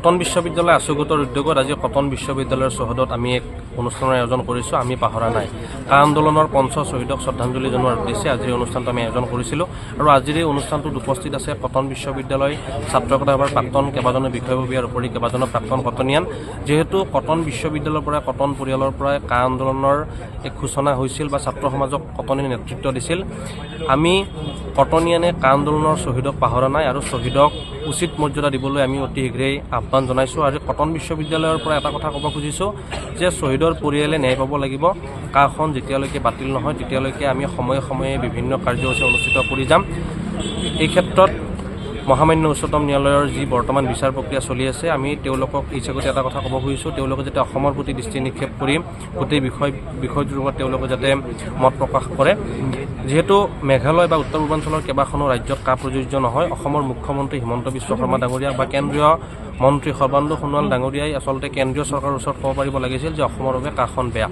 Cotton বিশ্ববিদ্যালয় আছুগোটৰ উদ্যোগত আজি কটন বিশ্ববিদ্যালয়ৰ চৌহদত আমি এক অনুষ্ঠানৰ আয়োজন কৰিছোঁ। আমি পাহৰা নাই। কা আন্দোলনৰ পঞ্চ শ্বহীদক শ্ৰদ্ধাঞ্জলি জনোৱাৰ উদ্দেশ্যে আজিৰ এই অনুষ্ঠানটো আমি আয়োজন কৰিছিলোঁ আৰু আজিৰ এই অনুষ্ঠানটোত উপস্থিত আছে কটন বিশ্ববিদ্যালয় ছাত্ৰ সভাৰ প্ৰাক্তন কেইবাজনো বিষয়ববীয়াৰ উপৰি কেইবাজনো প্ৰাক্তন কটনিয়ান। যিহেতু কটন বিশ্ববিদ্যালয়ৰ পৰা কটন পৰিয়ালৰ পৰাই কা আন্দোলনৰ এক সূচনা হৈছিল বা ছাত্ৰ সমাজক কটনে নেতৃত্ব দিছিল। আমি কটনিয়ানে কা আন্দোলনৰ শ্বহীদক পাহৰা নাই আৰু শ্বহীদক উচিত মৰ্যাদা দিবলৈ আমি অতি শীঘ্ৰেই আহ্বান জনাইছোঁ। আৰু কটন বিশ্ববিদ্যালয়ৰ পৰা এটা কথা ক'ব খুজিছোঁ যে শ্বহীদৰ পৰিয়ালে ন্যায় পাব লাগিব। কাখন যেতিয়ালৈকে বাতিল নহয় তেতিয়ালৈকে আমি সময়ে সময়ে বিভিন্ন কাৰ্যসূচী অনুষ্ঠিত কৰি যাম। এই ক্ষেত্ৰত মহামান্য উচ্চতম ন্যায়ালয়ৰ যি বৰ্তমান বিচাৰ প্ৰক্ৰিয়া চলি আছে, আমি তেওঁলোকক এই চাগতে এটা কথা ক'ব খুজিছোঁ, তেওঁলোকে যাতে অসমৰ প্ৰতি দৃষ্টি নিক্ষেপ কৰি গোটেই বিষয়টোৰ ওপৰত তেওঁলোকে যাতে মত প্ৰকাশ কৰে। যিহেতু মেঘালয় বা উত্তৰ পূৰ্বাঞ্চলৰ কেইবাখনো ৰাজ্যত কা প্ৰযোজ্য নহয়। অসমৰ মুখ্যমন্ত্ৰী হিমন্ত বিশ্ব শৰ্মা ডাঙৰীয়া বা কেন্দ্ৰীয় মন্ত্ৰী সৰ্বানন্দ সোণোৱাল ডাঙৰীয়াই আচলতে কেন্দ্ৰীয় চৰকাৰৰ ওচৰত ক'ব পাৰিব লাগিছিল যে অসমৰ বাবে কাখন বেয়া।